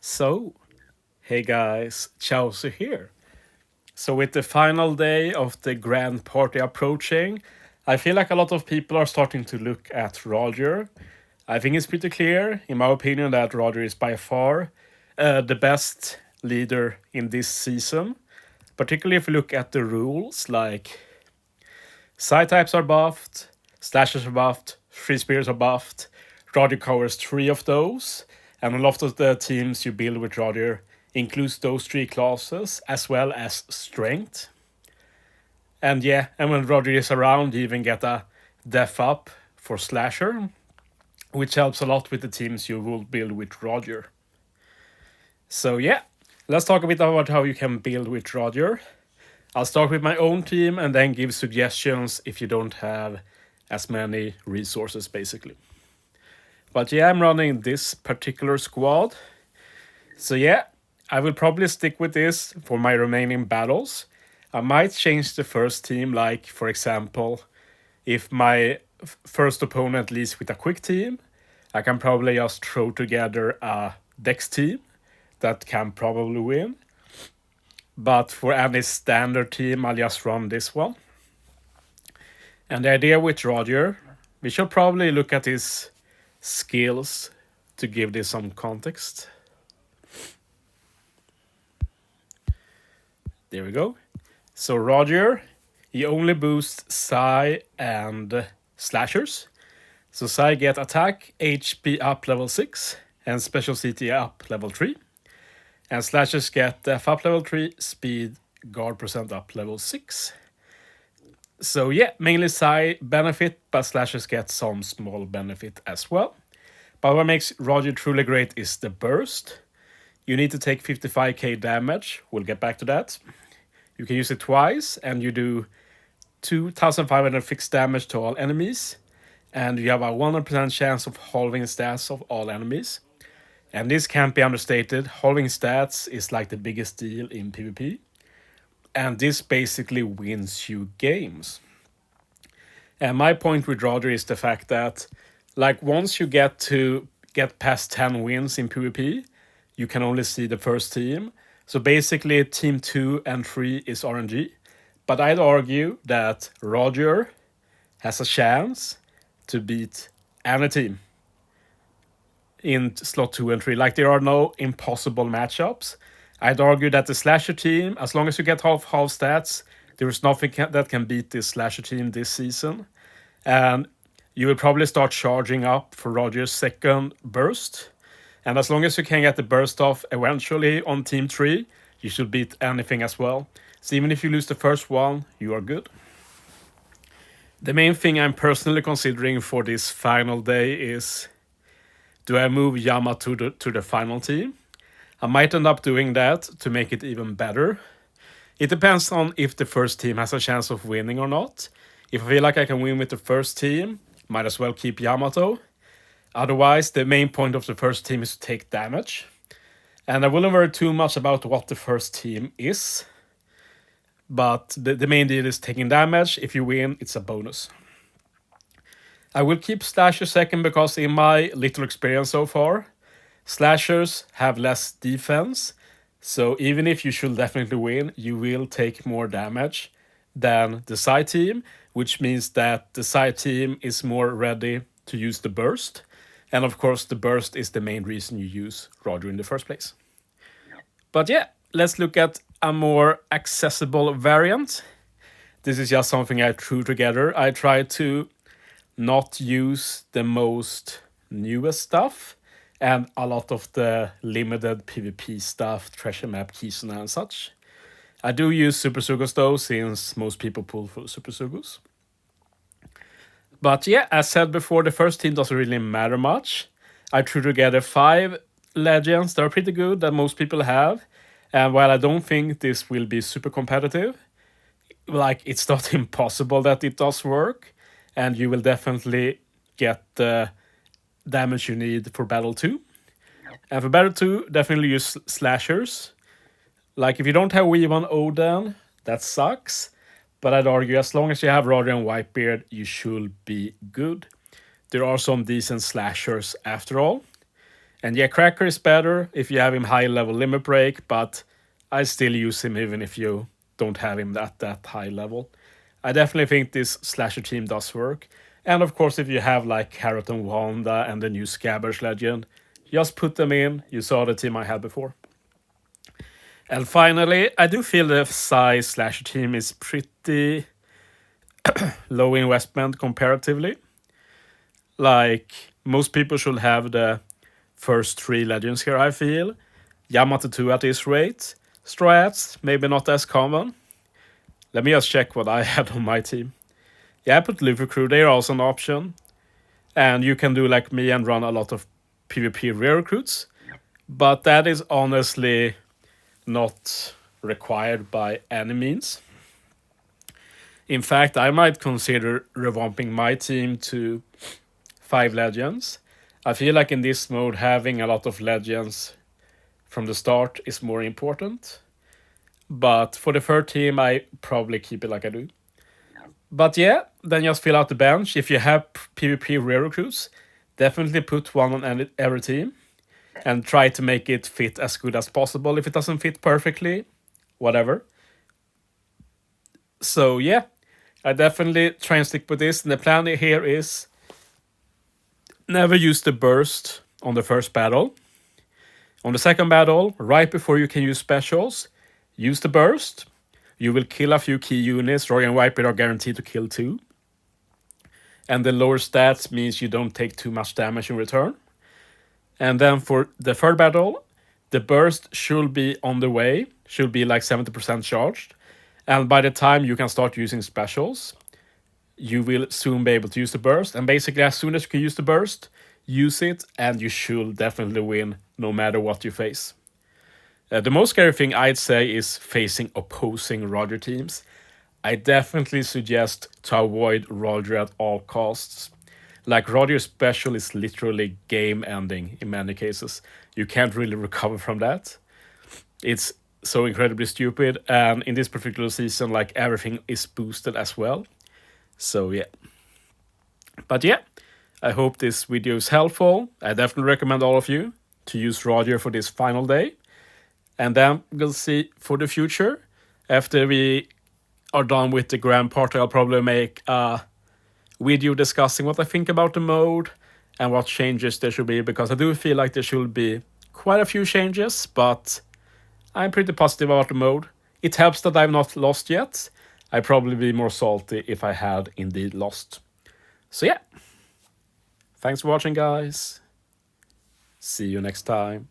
So, hey guys, Chauzu here. So, with the final day of the grand party approaching, I feel like a lot of people are starting to look at Roger. I think it's pretty clear, in my opinion, that Roger is by far the best leader in this season. Particularly if you look at the rules, like side types are buffed, slashers are buffed, free spirits are buffed. Roger covers three of those, and a lot of the teams you build with Roger includes those three classes as well as strength. And yeah, and when Roger is around, you even get a def up for slasher, which helps a lot with the teams you will build with Roger. So yeah, let's talk a bit about how you can build with Roger. I'll start with my own team and then give suggestions if you don't have as many resources, basically. But yeah, I'm running this particular squad. So yeah, I will probably stick with this for my remaining battles. I might change the first team, like, for example, if my first opponent leads with a quick team, I can probably just throw together a dex team that can probably win. But for any standard team, I'll just run this one. And the idea with Roger, we should probably look at his skills to give this some context. There we go. So Roger, he only boosts Psi and Slashers. So Psi get attack, HP up level 6, and special CT up level 3. And Slashers get def up level 3, speed, guard percent up level 6. So yeah, mainly Psi benefit, but Slashers get some small benefit as well. But what makes Roger truly great is the burst. You need to take 55k damage, we'll get back to that. You can use it twice, and you do 2500 fixed damage to all enemies. And you have a 100% chance of halving stats of all enemies. And this can't be understated, halving stats is like the biggest deal in PvP. And this basically wins you games. And my point with Roger is the fact that, like, once you get past 10 wins in PvP, you can only see the first team. So basically, team 2 and 3 is RNG. But I'd argue that Roger has a chance to beat any team in slot 2 and 3. Like, there are no impossible matchups. I'd argue that the slasher team, as long as you get half stats, there is nothing that can beat this slasher team this season. And you will probably start charging up for Roger's second burst. And as long as you can get the burst off eventually on team 3, you should beat anything as well. So even if you lose the first one, you are good. The main thing I'm personally considering for this final day is, do I move Yama to the final team? I might end up doing that to make it even better. It depends on if the first team has a chance of winning or not. If I feel like I can win with the first team, might as well keep Yamato. Otherwise, the main point of the first team is to take damage. And I wouldn't worry too much about what the first team is. But the main deal is taking damage. If you win, it's a bonus. I will keep Slasher second because in my little experience so far, Slashers have less defense. So even if you should definitely win, you will take more damage than the side team, which means that the side team is more ready to use the burst. And of course, the burst is the main reason you use Roger in the first place. But yeah, let's look at a more accessible variant. This is just something I threw together. I tried to not use the most newest stuff and a lot of the limited PvP stuff, treasure map, Kisuna and such. I do use Super Sugus though, since most people pull for Super Sugus. But yeah, as said before, the first team doesn't really matter much. I threw together 5 legends that are pretty good that most people have. And while I don't think this will be super competitive, like, it's not impossible that it does work. And you will definitely get the damage you need for Battle 2. And for Battle 2, definitely use Slashers. Like, if you don't have Weave on Odin, that sucks. But I'd argue as long as you have Roger and Whitebeard, you should be good. There are some decent Slashers after all. And yeah, Cracker is better if you have him high level limit break, but I still use him even if you don't have him at that high level. I definitely think this slasher team does work. And of course, if you have like Carrot and Wanda and the new Scabbers Legend, just put them in. You saw the team I had before. And finally, I do feel the Psy slasher team is pretty low investment comparatively. Like, most people should have the first 3 legends here, I feel. Yamato 2 at this rate. Strats, maybe not as common. Let me just check what I had on my team. Yeah, I put Luffy Crew, they're also an option. And you can do like me and run a lot of PvP rare recruits. But that is honestly not required by any means. In fact, I might consider revamping my team to 5 legends. I feel like in this mode, having a lot of legends from the start is more important. But for the third team, I probably keep it like I do. But yeah, then just fill out the bench. If you have PvP rare recruits, definitely put one on every team. And try to make it fit as good as possible. If it doesn't fit perfectly, whatever. So yeah, I definitely try and stick with this. And the plan here is never use the burst on the first battle. On the second battle, right before you can use specials, use the burst. You will kill a few key units. Roy and Viper are guaranteed to kill 2. And the lower stats means you don't take too much damage in return. And then for the third battle, the burst should be on the way, should be like 70% charged. And by the time you can start using specials, you will soon be able to use the burst. And basically, as soon as you can use the burst, use it, and you should definitely win no matter what you face. The most scary thing I'd say is facing opposing Roger teams. I definitely suggest to avoid Roger at all costs. Like, Roger special is literally game ending in many cases. You can't really recover from that. It's so incredibly stupid, and in this particular season, like, everything is boosted as well. So yeah. But yeah, I hope this video is helpful. I definitely recommend all of you to use Roger for this final day. And then we'll see for the future. After we are done with the grand party, I'll probably make a video discussing what I think about the mode and what changes there should be, because I do feel like there should be quite a few changes, but I'm pretty positive about the mode. It helps that I've not lost yet. I'd probably be more salty if I had indeed lost. So yeah, thanks for watching, guys. See you next time.